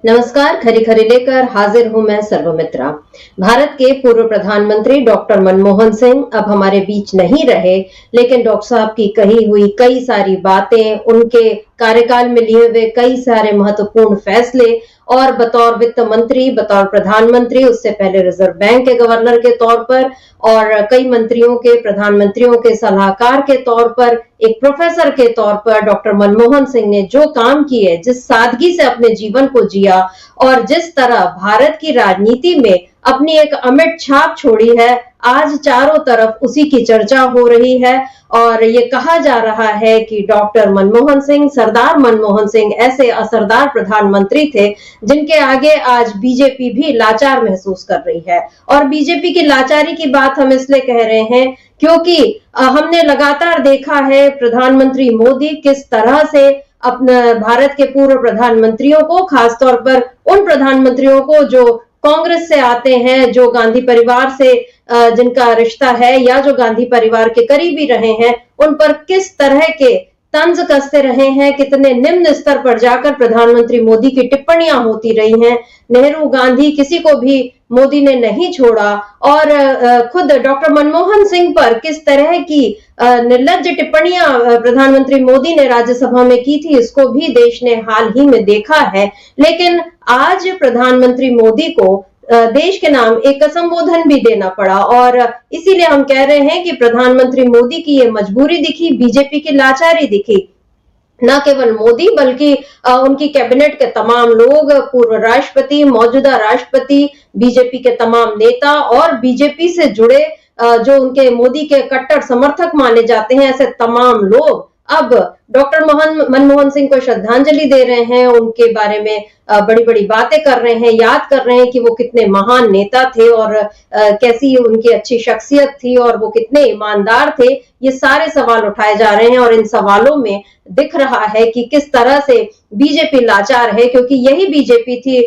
नमस्कार, खरी खरी लेकर हाजिर हूं मैं सर्वमित्रा। भारत के पूर्व प्रधानमंत्री डॉक्टर मनमोहन सिंह अब हमारे बीच नहीं रहे, लेकिन डॉक्टर साहब की कही हुई कई सारी बातें, उनके कार्यकाल में लिए हुए कई सारे महत्वपूर्ण फैसले और बतौर वित्त मंत्री, बतौर प्रधानमंत्री, उससे पहले रिजर्व बैंक के गवर्नर के तौर पर और कई मंत्रियों के, प्रधानमंत्रियों के सलाहकार के तौर पर, एक प्रोफेसर के तौर पर डॉक्टर मनमोहन सिंह ने जो काम किए, जिस सादगी से अपने जीवन को जिया और जिस तरह भारत की राजनीति में अपनी एक अमिट छाप छोड़ी है, आज चारों तरफ उसी की चर्चा हो रही है। और ये कहा जा रहा है कि डॉक्टर मनमोहन सिंह, सरदार मनमोहन सिंह ऐसे असरदार प्रधानमंत्री थे जिनके आगे आज बीजेपी भी लाचार महसूस कर रही है। और बीजेपी की लाचारी की बात हम इसलिए कह रहे हैं क्योंकि हमने लगातार देखा है प्रधानमंत्री मोदी किस तरह से अपने भारत के पूर्व प्रधानमंत्रियों को, खासतौर पर उन प्रधानमंत्रियों को जो कांग्रेस से आते हैं, जो गांधी परिवार से जिनका रिश्ता है या जो गांधी परिवार के करीबी रहे हैं, उन पर किस तरह के तंज कसते रहे हैं, कितने निम्न स्तर पर जाकर प्रधानमंत्री मोदी की टिप्पणियां होती रही हैं। नेहरू, गांधी, किसी को भी मोदी ने नहीं छोड़ा और खुद डॉक्टर मनमोहन सिंह पर किस तरह की निर्लज्ज टिप्पणियां प्रधानमंत्री मोदी ने राज्यसभा में की थी, इसको भी देश ने हाल ही में देखा है। लेकिन आज प्रधानमंत्री मोदी को देश के नाम एक संबोधन भी देना पड़ा और इसीलिए हम कह रहे हैं कि प्रधानमंत्री मोदी की ये मजबूरी दिखी, बीजेपी की लाचारी दिखी। न केवल मोदी बल्कि उनकी कैबिनेट के तमाम लोग, पूर्व राष्ट्रपति, मौजूदा राष्ट्रपति, बीजेपी के तमाम नेता और बीजेपी से जुड़े जो उनके मोदी के कट्टर समर्थक माने जाते हैं, ऐसे तमाम लोग अब डॉक्टर मनमोहन सिंह को श्रद्धांजलि दे रहे हैं, उनके बारे में बड़ी बड़ी बातें कर रहे हैं, याद कर रहे हैं कि वो कितने महान नेता थे और कैसी उनकी अच्छी शख्सियत थी और वो कितने ईमानदार थे। ये सारे सवाल उठाए जा रहे हैं और इन सवालों में दिख रहा है कि किस तरह से बीजेपी लाचार है, क्योंकि यही बीजेपी थी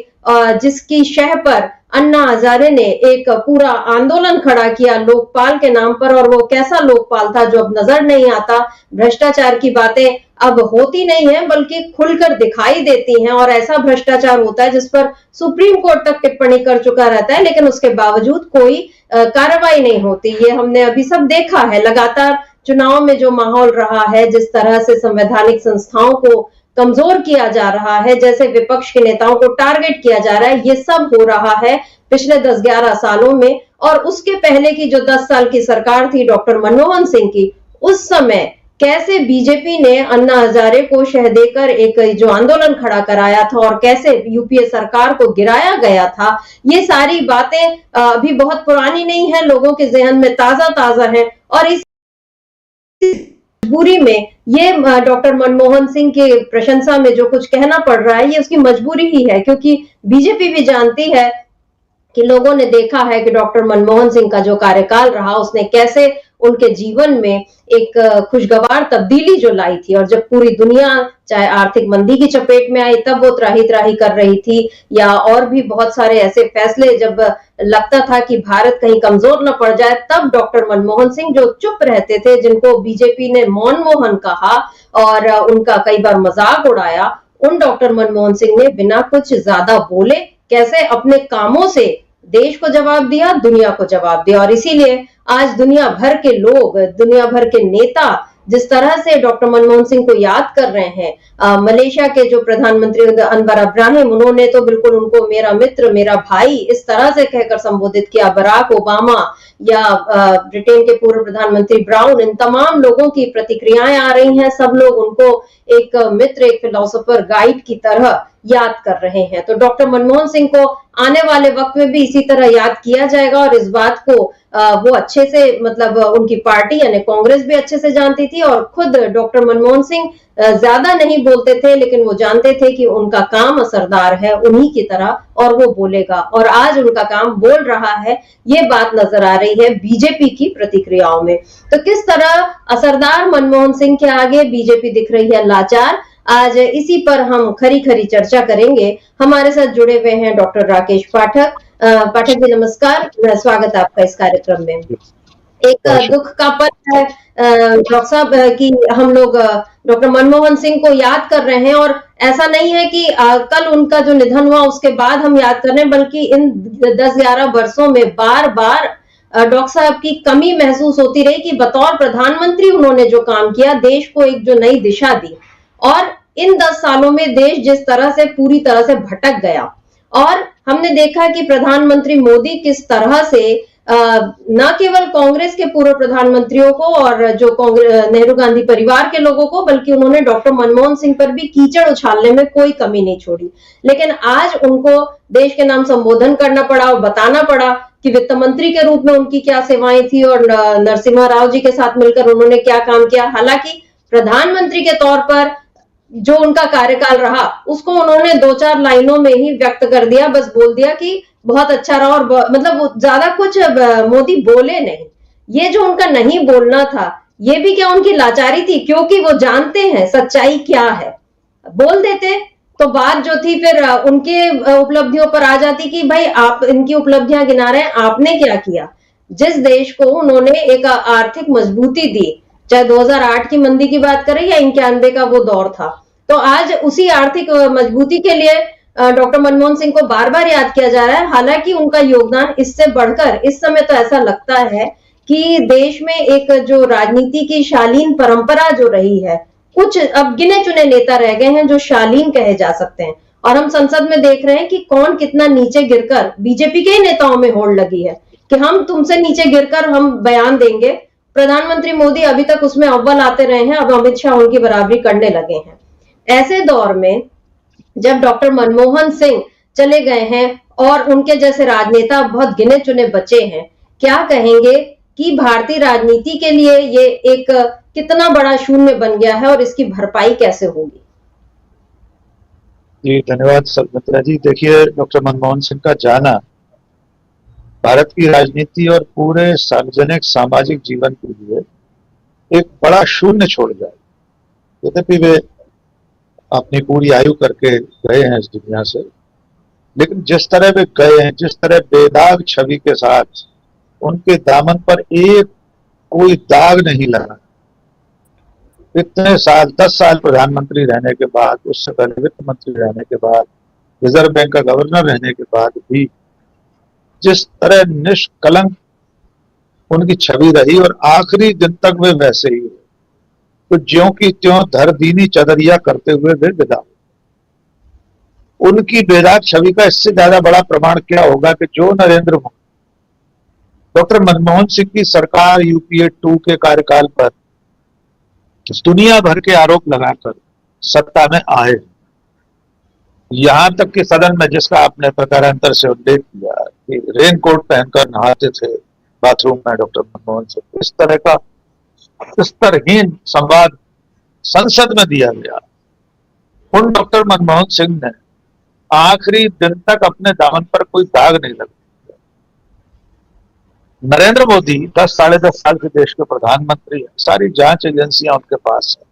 जिसकी शह पर अन्ना हजारे ने एक पूरा आंदोलन खड़ा किया लोकपाल के नाम पर। और वो कैसा लोकपाल था जो अब नजर नहीं आता। भ्रष्टाचार की बातें अब होती नहीं है बल्कि खुलकर दिखाई देती हैं और ऐसा भ्रष्टाचार होता है जिस पर सुप्रीम कोर्ट तक टिप्पणी कर चुका रहता है, लेकिन उसके बावजूद कोई कार्रवाई नहीं होती। ये हमने अभी सब देखा है। लगातार चुनाव में जो माहौल रहा है, जिस तरह से संवैधानिक संस्थाओं को कमजोर किया जा रहा है, जैसे विपक्ष के नेताओं को टारगेट किया जा रहा है, ये सब हो रहा है पिछले 10-11 सालों में। और उसके पहले की जो 10 साल की सरकार थी डॉक्टर मनमोहन सिंह की, उस समय कैसे बीजेपी ने अन्ना हजारे को शह देकर एक जो आंदोलन खड़ा कराया था और कैसे यूपीए सरकार को गिराया गया था, ये सारी बातें अभी बहुत पुरानी नहीं है, लोगों के जहन में ताजा ताजा है। और इस मजबूरी में ये डॉक्टर मनमोहन सिंह के प्रशंसा में जो कुछ कहना पड़ रहा है, ये उसकी मजबूरी ही है, क्योंकि बीजेपी भी जानती है कि लोगों ने देखा है कि डॉक्टर मनमोहन सिंह का जो कार्यकाल रहा, उसने कैसे उनके जीवन में एक खुशगवार तब्दीली जो लाई थी। और जब पूरी दुनिया चाहे आर्थिक मंदी की चपेट में आई, तब वो त्राही कर रही थी, या और भी बहुत सारे ऐसे फैसले जब लगता था कि भारत कहीं कमजोर न पड़ जाए, तब डॉक्टर मनमोहन सिंह जो चुप रहते थे, जिनको बीजेपी ने मौनमोहन कहा और उनका कई बार मजाक उड़ाया, उन डॉक्टर मनमोहन सिंह ने बिना कुछ ज्यादा बोले कैसे अपने कामों से देश को जवाब दिया, दुनिया को जवाब दिया। और इसीलिए आज दुनिया भर के लोग, दुनिया भर के नेता जिस तरह से डॉक्टर मनमोहन सिंह को याद कर रहे हैं, मलेशिया के जो प्रधानमंत्री अनवर इब्राहिम, उन्होंने तो बिल्कुल उनको मेरा मित्र, मेरा भाई इस तरह से कहकर संबोधित किया। बराक ओबामा या ब्रिटेन के पूर्व प्रधानमंत्री ब्राउन, इन तमाम लोगों की प्रतिक्रियाएं आ रही हैं। सब लोग उनको एक मित्र, एक फिलोसोफर, गाइड की तरह याद कर रहे हैं। तो डॉक्टर मनमोहन सिंह को आने वाले वक्त में भी इसी तरह याद किया जाएगा और इस बात को वो अच्छे से, मतलब उनकी पार्टी यानी कांग्रेस भी अच्छे से जानती थी और खुद डॉक्टर मनमोहन सिंह ज्यादा नहीं बोलते थे, लेकिन वो जानते थे कि उनका काम असरदार है उन्हीं की तरह और वो बोलेगा। और आज उनका काम बोल रहा है, ये बात नजर आ रही है बीजेपी की प्रतिक्रियाओं में। तो किस तरह असरदार मनमोहन सिंह के आगे बीजेपी दिख रही है लाचार, आज इसी पर हम खरी खरी चर्चा करेंगे। हमारे साथ जुड़े हुए हैं डॉक्टर राकेश पाठक। पाठक जी नमस्कार, स्वागत है आपका इस कार्यक्रम में। एक दुख का पल है डॉक्टर साहब कि हम लोग डॉक्टर मनमोहन सिंह को याद कर रहे हैं और ऐसा नहीं है कि कल उनका जो निधन हुआ उसके बाद हम याद कर रहे हैं, बल्कि इन 10-11 वर्षों में बार-बार डॉक्टर साहब की कमी महसूस होती रही कि बतौर प्रधानमंत्री उन्होंने जो काम किया, देश को एक जो नई दिशा दी और इन 10 सालों में देश जिस तरह से पूरी तरह से भटक गया और हमने देखा कि प्रधानमंत्री मोदी किस तरह से न केवल कांग्रेस के पूर्व प्रधानमंत्रियों को और जो नेहरू गांधी परिवार के लोगों को, बल्कि उन्होंने डॉक्टर मनमोहन सिंह पर भी कीचड़ उछालने में कोई कमी नहीं छोड़ी। लेकिन आज उनको देश के नाम संबोधन करना पड़ा और बताना पड़ा कि वित्त मंत्री के रूप में उनकी क्या सेवाएं थी और नरसिम्हा राव जी के साथ मिलकर उन्होंने क्या काम किया। हालांकि प्रधानमंत्री के तौर पर जो उनका कार्यकाल रहा उसको उन्होंने 2-4 लाइनों में ही व्यक्त कर दिया, बस बोल दिया कि बहुत अच्छा रहा और मतलब ज्यादा कुछ मोदी बोले नहीं। ये जो उनका नहीं बोलना था, ये भी क्या उनकी लाचारी थी, क्योंकि वो जानते हैं सच्चाई क्या है। बोल देते तो बात जो थी फिर उनके उपलब्धियों पर आ जाती कि भाई आप इनकी उपलब्धियां गिना रहे हैं, आपने क्या किया। जिस देश को उन्होंने एक आर्थिक मजबूती दी, चाहे 2008 की मंदी की बात करें या 91 का वो दौर था, तो आज उसी आर्थिक मजबूती के लिए डॉक्टर मनमोहन सिंह को बार बार याद किया जा रहा है। हालांकि उनका योगदान इससे बढ़कर इस समय तो ऐसा लगता है कि देश में एक जो राजनीति की शालीन परंपरा जो रही है, कुछ अब गिने चुने नेता रह गए हैं जो शालीन कहे जा सकते हैं और हम संसद में देख रहे हैं कि कौन कितना नीचे गिरकर, बीजेपी के ही नेताओं में होड़ लगी है कि हम तुमसे नीचे गिरकर हम बयान देंगे। प्रधानमंत्री मोदी अभी तक उसमें अव्वल आते रहे हैं, अब अमित शाह उनकी बराबरी करने लगे हैं। ऐसे दौर में जब डॉक्टर मनमोहन सिंह चले गए हैं और उनके जैसे राजनेता बहुत गिने चुने बचे हैं, क्या कहेंगे कि भारतीय राजनीति के लिए ये एक कितना बड़ा शून्य बन गया है और इसकी भरपाई कैसे होगी? जी धन्यवाद मित्रा जी। देखिए, डॉक्टर मनमोहन सिंह का जाना भारत की राजनीति और पूरे सार्वजनिक सामाजिक जीवन के लिए एक बड़ा शून्य छोड़ जाए। यद्यपि वे अपनी पूरी आयु करके गए हैं इस दुनिया से, लेकिन जिस तरह वे गए हैं, जिस तरह बेदाग छवि के साथ उनके दामन पर एक कोई दाग नहीं लगा। इतने साल, 10 साल प्रधानमंत्री रहने के बाद, उससे पहले वित्त मंत्री रहने के बाद, रिजर्व बैंक का गवर्नर रहने के बाद भी जिस तरह निष्कलंक उनकी छवि रही और आखिरी दिन तक वे वैसे ही हुए, तो ज्यों की त्यों धर दीनी चदरिया करते हुए वे विदा हुए। उनकी बेदाग छवि का इससे ज्यादा बड़ा प्रमाण क्या होगा कि जो नरेंद्र मोदी डॉक्टर मनमोहन सिंह की सरकार यूपीए 2 के कार्यकाल पर दुनिया भर के आरोप लगाकर सत्ता में आए, यहां तक कि सदन में, जिसका आपने प्रकारांतर से उल्लेख किया कि रेनकोट पहनकर नहाते थे बाथरूम में डॉक्टर मनमोहन सिंह, इस तरह का स्तरहीन संवाद संसद में दिया गया। उन डॉक्टर मनमोहन सिंह ने आखिरी दिन तक अपने दामन पर कोई दाग नहीं लगा। नरेंद्र मोदी 10-10.5 साल के देश के प्रधानमंत्री हैं, सारी जांच एजेंसियां उनके पास है,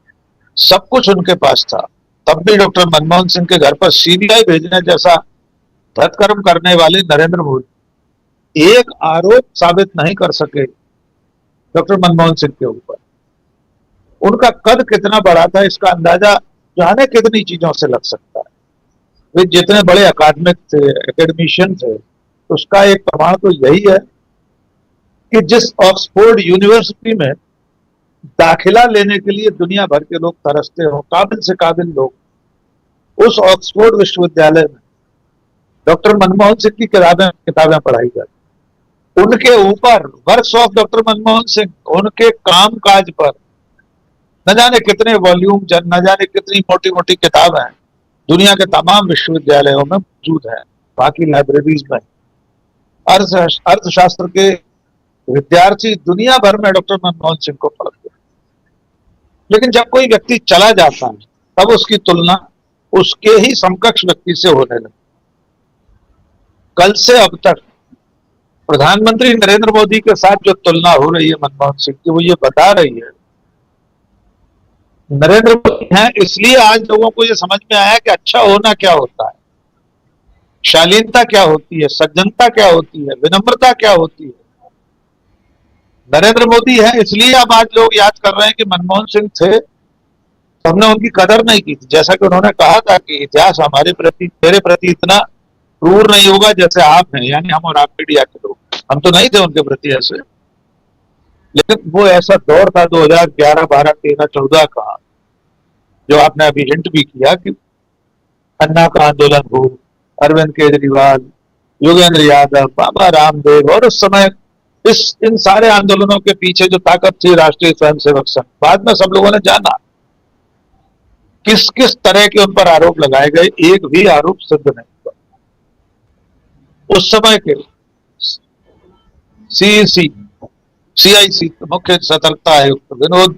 सब कुछ उनके पास था, तब भी डॉक्टर मनमोहन सिंह के घर पर सीबीआई भेजने जैसा धतकर्म करने वाले नरेंद्र मोदी एक आरोप साबित नहीं कर सके डॉक्टर मनमोहन सिंह के ऊपर। उनका कद कितना बड़ा था इसका अंदाजा जाने कितनी चीजों से लग सकता है। वे जितने बड़े अकादमिक थे, एकेडमिशियन थे, उसका एक प्रमाण तो यही है कि जिस ऑक्सफोर्ड यूनिवर्सिटी में दाखिला लेने के लिए दुनिया भर के लोग तरसते हो, काबिल से काबिल लोग, उस ऑक्सफोर्ड विश्वविद्यालय में डॉक्टर मनमोहन सिंह की किताबें पढ़ाई जाती। उनके ऊपर works of doctor Manmohan Singh, उनके काम काज पर न जाने कितने वॉल्यूम, न जाने कितनी मोटी मोटी किताबें दुनिया के तमाम विश्वविद्यालयों में मौजूद है, बाकी लाइब्रेरीज में। अर्थशास्त्र के विद्यार्थी दुनिया भर में डॉक्टर मनमोहन सिंह को पढ़ते हैं। लेकिन जब कोई व्यक्ति चला जाता है तब उसकी तुलना उसके ही समकक्ष व्यक्ति से होने लगी। कल से अब तक प्रधानमंत्री नरेंद्र मोदी के साथ जो तुलना हो रही है मनमोहन सिंह की, वो ये बता रही है नरेंद्र मोदी हैं, इसलिए आज लोगों को ये समझ में आया कि अच्छा होना क्या होता है, शालीनता क्या होती है, सज्जनता क्या होती है, विनम्रता क्या होती है। नरेंद्र मोदी है, इसलिए अब आज लोग याद कर रहे हैं कि मनमोहन सिंह थे तो हमने उनकी कदर नहीं की थी। जैसा कि उन्होंने कहा था कि इतिहास हमारे प्रति, मेरे प्रति इतना क्रूर नहीं होगा जैसे आप हैं, यानी हम और आप मीडिया के लोग। हम तो नहीं थे उनके प्रति ऐसे, लेकिन वो ऐसा दौर था 2011, 12, 13, 14 का, जो आपने अभी हिंट भी किया कि अन्ना का आंदोलन हो, अरविंद केजरीवाल, योगेंद्र यादव, बाबा रामदेव, और उस समय इन सारे आंदोलनों के पीछे जो ताकत थी राष्ट्रीय स्वयंसेवक संघ। बाद में सब लोगों ने जाना किस किस तरह के उन पर आरोप लगाए गए, एक भी आरोप सिद्ध नहीं हुआ। उस समय के CIC मुख्य सतर्कता आयुक्त विनोद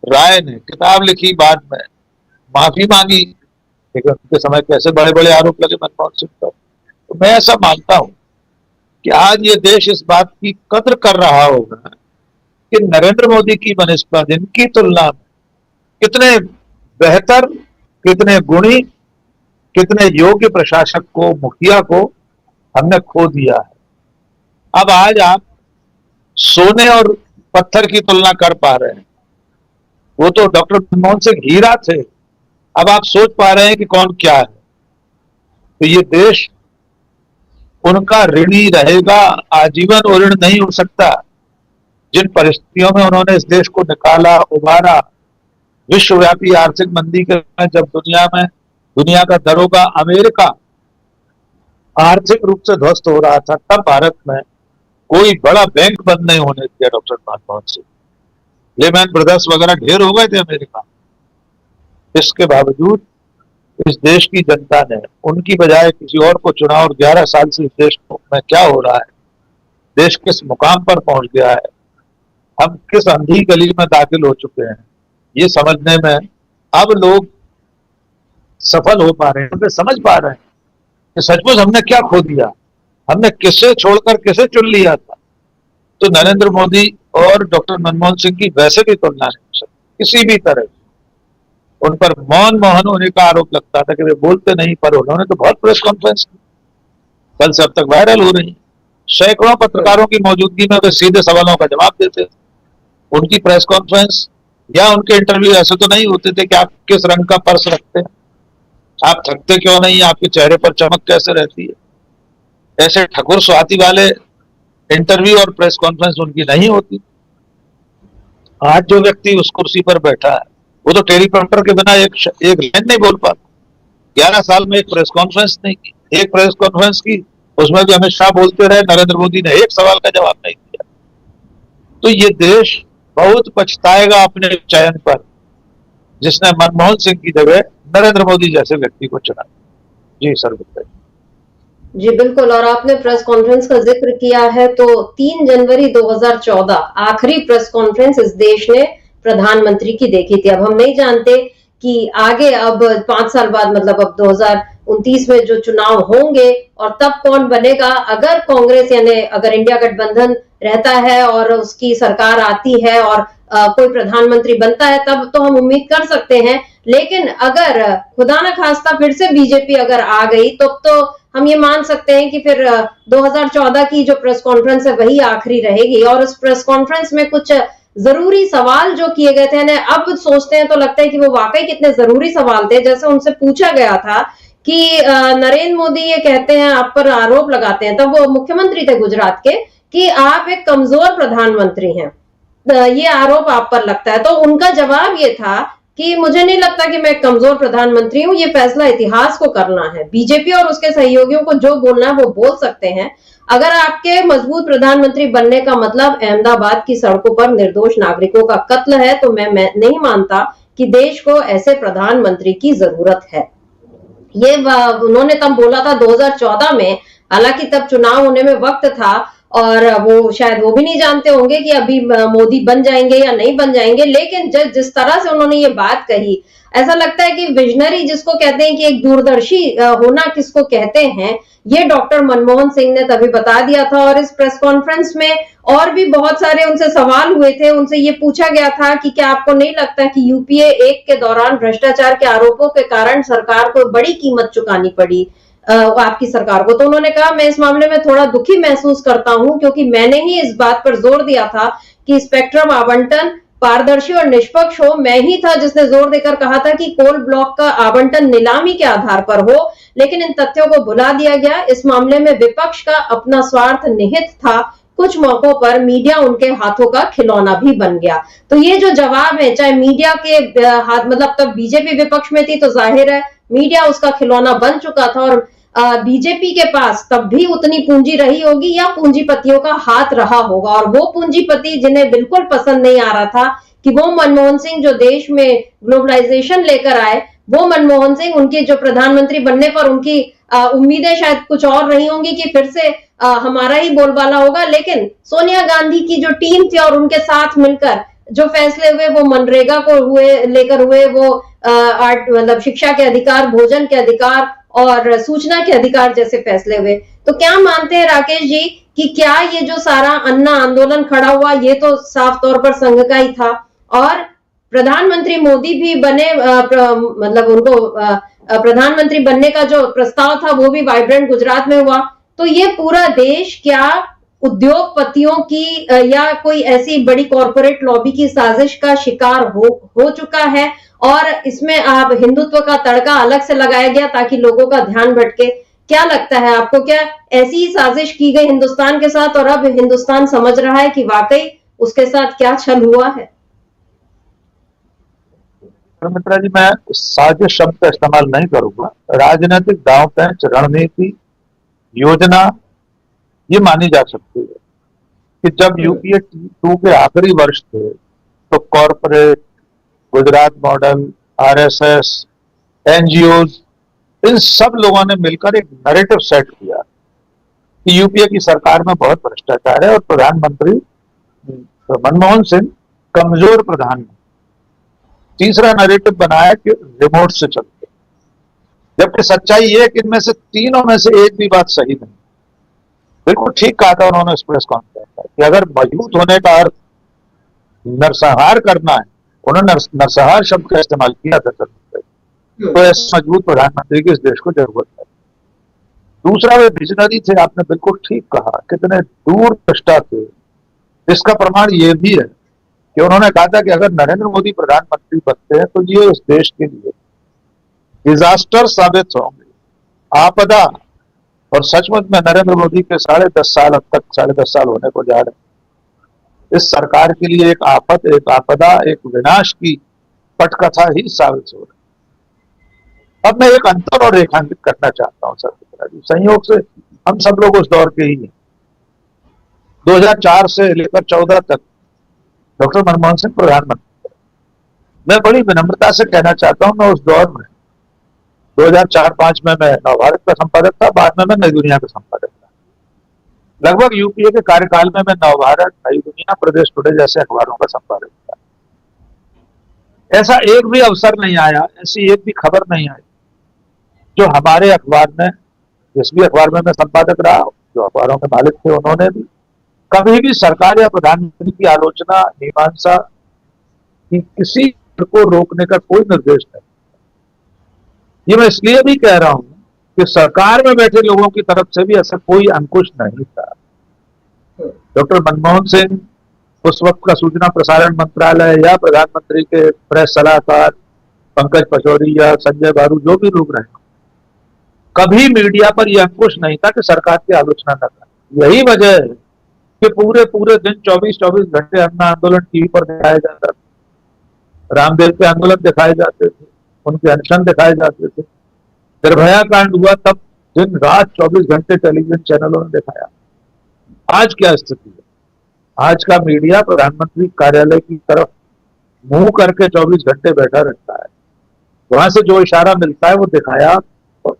राय ने किताब लिखी, बाद में माफी मांगी, लेकिन उनके समय कैसे बड़े बड़े आरोप लगे मनमोहन सिंह पर। तो मैं ऐसा मानता हूं कि आज ये देश इस बात की कद्र कर रहा होगा कि नरेंद्र मोदी की बनिस्बत इनकी तुलना में कितने बेहतर, कितने गुणी, कितने योग्य प्रशासक को, मुखिया को हमने खो दिया है। अब आज आप सोने और पत्थर की तुलना कर पा रहे हैं। वो तो डॉक्टर मनमोहन सिंह हीरा थे, अब आप सोच पा रहे हैं कि कौन क्या है। तो ये देश उनका ऋणी रहेगा आजीवन, और ऋण नहीं हो सकता। जिन परिस्थितियों में उन्होंने इस देश को निकाला, उबारा, विश्वव्यापी आर्थिक मंदी के जब दुनिया का दरोगा अमेरिका आर्थिक रूप से ध्वस्त हो रहा था, तब भारत में कोई बड़ा बैंक बंद नहीं होने दिया doctor Manmohan Singh. Layman brothers वगैरह ढेर हो गए थे अमेरिका। इसके बावजूद इस देश की जनता ने उनकी बजाय किसी और को चुना, और 11 साल से इस देश में क्या हो रहा है, देश किस मुकाम पर पहुंच गया है, हम किस अंधी गली में दाखिल हो चुके हैं, ये समझने में अब लोग सफल हो पा रहे हैं, समझ पा रहे हैं कि सचमुच हमने क्या खो दिया, हमने किसे छोड़कर किसे चुन लिया था। तो नरेंद्र मोदी और डॉक्टर मनमोहन सिंह की वैसे भी तुलना नहीं हो सकती किसी भी तरह। उन पर मौन मोहन होने का आरोप लगता था कि वे बोलते नहीं, पर उन्होंने तो बहुत प्रेस कॉन्फ्रेंस की, कल से अब तक वायरल हो रही। सैकड़ों पत्रकारों की मौजूदगी में वे सीधे सवालों का जवाब देते थे। उनकी प्रेस कॉन्फ्रेंस या उनके इंटरव्यू ऐसे तो नहीं होते थे कि आप किस रंग का पर्स रखते हैं, आप थकते क्यों नहीं, आपके चेहरे पर चमक कैसे रहती है। ऐसे ठकुर स्वाति वाले इंटरव्यू और प्रेस कॉन्फ्रेंस उनकी नहीं होती। आज जो व्यक्ति उस कुर्सी पर बैठा है वो तो टेलीप्रॉम्प्टर के बिना एक लाइन नहीं बोल पाता। 11 साल में एक प्रेस कॉन्फ्रेंस नहीं की, एक प्रेस कॉन्फ्रेंस की उसमें भी अमित शाह बोलते रहे, नरेंद्र मोदी ने एक सवाल का जवाब नहीं दिया। तो ये देश बहुत पछताएगा अपने चयन पर, जिसने मनमोहन सिंह की जगह नरेंद्र मोदी जैसे व्यक्ति को चुना। जी सर, बताइए। जी बिल्कुल, और आपने प्रेस कॉन्फ्रेंस का जिक्र किया है तो 3 जनवरी 2014 आखिरी प्रेस कॉन्फ्रेंस इस देश ने प्रधानमंत्री की देखी थी। अब हम नहीं जानते कि आगे अब 5 साल बाद, मतलब अब 2029 में जो चुनाव होंगे और तब कौन बनेगा, अगर कांग्रेस यानी अगर इंडिया गठबंधन रहता है और उसकी सरकार आती है और कोई प्रधानमंत्री बनता है, तब तो हम उम्मीद कर सकते हैं। लेकिन अगर खुदा न खास्ता फिर से बीजेपी अगर आ गई तो हम ये मान सकते हैं कि फिर 2014 की जो प्रेस कॉन्फ्रेंस है वही आखिरी रहेगी। और उस प्रेस कॉन्फ्रेंस में कुछ जरूरी सवाल जो किए गए थे, अब सोचते हैं तो लगता है कि वो वाकई कितने जरूरी सवाल थे। जैसे उनसे पूछा गया था कि नरेंद्र मोदी ये कहते हैं, आप पर आरोप लगाते हैं, तब वो मुख्यमंत्री थे गुजरात के, कि आप एक कमजोर प्रधानमंत्री हैं, ये आरोप आप पर लगता है। तो उनका जवाब ये था कि मुझे नहीं लगता कि मैं कमजोर प्रधानमंत्री हूं, ये फैसला इतिहास को करना है। बीजेपी और उसके सहयोगियों को जो बोलना है वो बोल सकते हैं। अगर आपके मजबूत प्रधानमंत्री बनने का मतलब अहमदाबाद की सड़कों पर निर्दोष नागरिकों का कत्ल है, तो मैं नहीं मानता कि देश को ऐसे प्रधानमंत्री की जरूरत है। ये उन्होंने तब बोला था 2014 में, हालांकि तब चुनाव होने में वक्त था और वो शायद वो भी नहीं जानते होंगे कि अभी मोदी बन जाएंगे या नहीं बन जाएंगे। लेकिन जिस तरह से उन्होंने ये बात कही, ऐसा लगता है कि विजनरी जिसको कहते हैं कि एक दूरदर्शी होना किसको कहते हैं, ये डॉक्टर मनमोहन सिंह ने तभी बता दिया था। और इस प्रेस कॉन्फ्रेंस में और भी बहुत सारे उनसे सवाल हुए थे। उनसे ये पूछा गया था कि क्या आपको नहीं लगता कि यूपीए 1 के दौरान भ्रष्टाचार के आरोपों के कारण सरकार को बड़ी कीमत चुकानी पड़ी। आपकी सरकार को। तो उन्होंने कहा मैं इस मामले में थोड़ा दुखी महसूस करता हूं क्योंकि मैंने ही इस बात पर जोर दिया था कि स्पेक्ट्रम आवंटन पारदर्शी और निष्पक्ष हो। मैं ही था जिसने जोर देकर कहा था कि कोल ब्लॉक का आवंटन नीलामी के आधार पर हो, लेकिन इन तथ्यों को भुला दिया गया। इस मामले में विपक्ष का अपना स्वार्थ निहित था। कुछ मौकों पर मीडिया उनके हाथों का खिलौना भी बन गया। तो ये जो जवाब है, चाहे मीडिया के हाथ, मतलब तब बीजेपी विपक्ष में थी तो जाहिर है मीडिया उसका खिलौना बन चुका था, और बीजेपी के पास तब भी उतनी पूंजी रही होगी या पूंजीपतियों का हाथ रहा होगा। और वो पूंजीपति जिन्हें बिल्कुल पसंद नहीं आ रहा था कि वो मनमोहन सिंह जो देश में ग्लोबलाइजेशन लेकर आए, वो मनमोहन सिंह, उनके जो प्रधानमंत्री बनने पर उनकी उम्मीदें शायद कुछ और रही होंगी कि फिर से हमारा ही बोलबाला होगा। लेकिन सोनिया गांधी की जो टीम थी और उनके साथ मिलकर जो फैसले हुए वो मनरेगा को लेकर हुए, वो मतलब शिक्षा के अधिकार, भोजन के अधिकार और सूचना के अधिकार जैसे फैसले हुए। तो क्या मानते हैं राकेश जी कि क्या ये जो सारा अन्ना आंदोलन खड़ा हुआ, ये तो साफ तौर पर संघ का ही था, और प्रधानमंत्री मोदी भी बने, मतलब उनको प्रधानमंत्री बनने का जो प्रस्ताव था वो भी वाइब्रेंट गुजरात में हुआ। तो ये पूरा देश क्या उद्योगपतियों की या कोई ऐसी बड़ी कॉरपोरेट लॉबी की साजिश का शिकार हो चुका है, और इसमें आप हिंदुत्व का तड़का अलग से लगाया गया ताकि लोगों का ध्यान भटके? क्या लगता है आपको, क्या ऐसी ही साजिश की गई हिंदुस्तान के साथ और अब हिंदुस्तान समझ रहा है कि वाकई उसके साथ क्या छल हुआ है? मित्रा जी, मैं साजिश शब्द का इस्तेमाल नहीं करूंगा। राजनीतिक दांव पेंच, रणनीति, योजना ये मानी जा सकती है कि जब यूपीए 2 के आखिरी वर्ष थे तो corporate, Gujarat model, RSS, NGOs, इन सब लोगों ने मिलकर एक नैरेटिव सेट किया कि यूपीए की सरकार में बहुत भ्रष्टाचार है और प्रधानमंत्री मनमोहन सिंह कमजोर प्रधानमंत्री। तीसरा नैरेटिव बनाया कि रिमोट से चलते, जबकि सच्चाई ये है कि इनमें से तीनों में से एक भी बात सही नहीं। बिल्कुल ठीक कहा था उन्होंने इस प्रेस कॉन्फ्रेंस में कि अगर मजबूत होने का अर्थ नरसंहार करना है, उन्होंने नरसंहार शब्द का इस्तेमाल किया था, तो ऐसे मजबूत प्रधानमंत्री की इस देश को जरूरत है। दूसरा, वे विजनरी थे, आपने बिल्कुल ठीक कहा, कितने दूरदृष्टा थे। इसका प्रमाण ये भी है कि उन्होंने कहा था कि अगर नरेंद्र मोदी प्रधानमंत्री बनते हैं तो ये उस देश के लिए डिजास्टर साबित होंगे, आपदा। और सचमुच में नरेंद्र मोदी के 10.5 साल, अब तक 10.5 साल होने को जा रहे हैं, इस सरकार के लिए एक आफत, एक आपदा, एक विनाश की पटकथा ही साबित हो रही है। अब मैं एक अंतर और रेखांकित करना चाहता हूं सर। संयोग से हम सब लोग उस दौर के ही हैं। 2004 से लेकर 14 तक डॉक्टर मनमोहन सिंह प्रधानमंत्री थे। मैं बड़ी विनम्रता से कहना चाहता हूं, मैं उस दौर में 2004-5 में मैं नवभारत का संपादक था, बाद में मैं नई दुनिया का संपादक था। लगभग यूपीए के कार्यकाल में मैं नवभारत, नई दुनिया, प्रदेश टुडे जैसे अखबारों का संपादक था। ऐसा एक भी अवसर नहीं आया, ऐसी एक भी खबर नहीं आई जो हमारे अखबार में, जिस भी अखबार में मैं संपादक रहा, जो अखबारों के मालिक थे उन्होंने भी कभी भी सरकार या प्रधानमंत्री की आलोचना, मीमांसा की किसी को रोकने का कोई निर्देश नहीं। ये मैं इसलिए भी कह रहा हूं कि सरकार में बैठे लोगों की तरफ से भी ऐसा कोई अंकुश नहीं था। डॉक्टर मनमोहन सिंह, उस वक्त का सूचना प्रसारण मंत्रालय या प्रधानमंत्री के प्रेस सलाहकार पंकज पचौरी या संजय बारू, जो भी लोग रहे, कभी मीडिया पर यह अंकुश नहीं था कि सरकार की आलोचना न करें। यही वजह है कि पूरे दिन 24 घंटे अन्ना आंदोलन टीवी पर दिखाया जाता था, रामदेव के आंदोलन दिखाए जाते थे, उनके अनशन दिखाए जाते थे। निर्भया कांड हुआ तब दिन रात 24 घंटे टेलीविजन चैनलों ने दिखाया। आज क्या स्थिति है? आज का मीडिया प्रधानमंत्री कार्यालय की तरफ मुंह करके 24 घंटे बैठा रहता है। वहां से जो इशारा मिलता है वो दिखाया और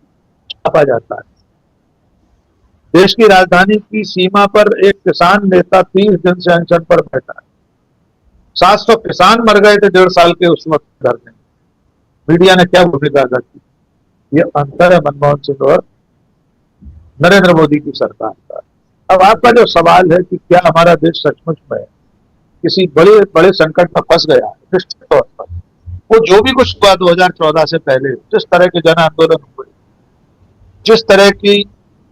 छापा जाता है। देश की राजधानी की सीमा पर एक किसान नेता 30 दिन से अनशन पर बैठा है। 700 किसान मर गए थे 1.5 साल के उस वक्त धरने। मीडिया ने क्या भूमिका अदा की? ये अंतर है मनमोहन सिंह और नरेंद्र मोदी की सरकार का। अब आपका जो सवाल है कि क्या हमारा देश सचमुच में किसी बड़े संकट में फंस गया है, निश्चित तौर पर वो जो भी कुछ हुआ 2014 से पहले, जिस तरह के जन आंदोलन हुए, जिस तरह की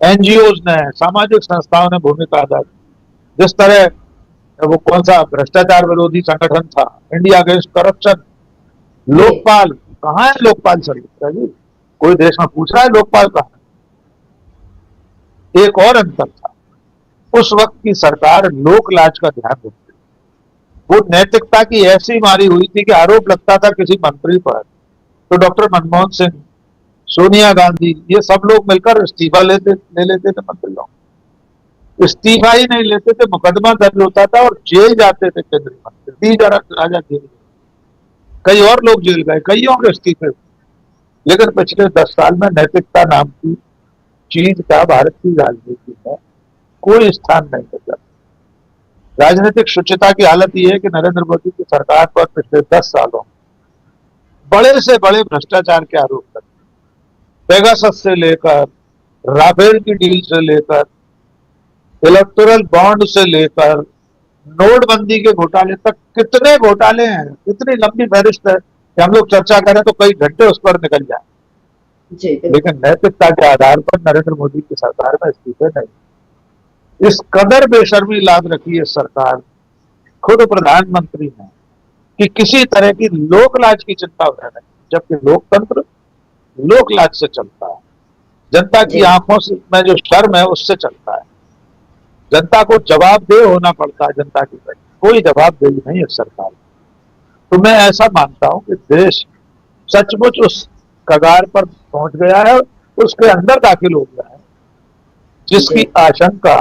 एनजीओज ने, सामाजिक संस्थाओं ने भूमिका अदा की, जिस तरह वो कौन सा भ्रष्टाचार विरोधी संगठन था, इंडिया अगेंस्ट करप्शन, लोकपाल, कहाँ है लोकपाल सर जी? कोई देश में पूछ रहा है लोकपाल कहाँ है? एक और अंतर था, उस वक्त की सरकार लोक लाज का ध्यान रखती, वो नैतिकता की ऐसी मारी हुई थी कि आरोप लगता था किसी मंत्री पर तो डॉक्टर मनमोहन सिंह, सोनिया गांधी, ये सब लोग मिलकर इस्तीफा ले लेते थे मंत्रियों। इस्तीफा ही नहीं लेते थे, मुकदमा दर्ज होता था और जेल जाते थे केंद्रीय मंत्री। दी राजा जेल, कई और लोग जेल गए, कई और इस्तीफे। लेकिन पिछले 10 साल में नैतिकता नाम की चीज का भारत की राजनीति में कोई स्थान नहीं बचा। राजनीतिक शुचिता की हालत यह है कि नरेंद्र मोदी की सरकार पर पिछले 10 सालों बड़े से बड़े भ्रष्टाचार के आरोप लगते, पेगासस से लेकर, राफेल की डील से लेकर, इलेक्टोरल बॉन्ड से लेकर, नोटबंदी के घोटाले तक, कितने घोटाले हैं, इतनी लंबी फहरिस्त है कि हम लोग चर्चा करें तो कई घंटे उस पर निकल जाए। लेकिन नैतिकता के आधार पर नरेंद्र मोदी की सरकार में इस्तीफे नहीं। इस कदर बेशर्मी लाद रखी है सरकार, खुद प्रधानमंत्री ने, कि किसी तरह की लोकलाज की चिंता उन्हें नहीं, जबकि लोकतंत्र लोकलाज से चलता है, जनता की आंखों में जो शर्म है उससे चलता है, जनता को जवाबदेह होना पड़ता है। जनता की कोई जवाबदेही नहीं है सरकार। तो मैं ऐसा मानता हूं कि देश सचमुच उस कगार पर पहुंच गया है, उसके अंदर दाखिल हो गया है, जिसकी आशंका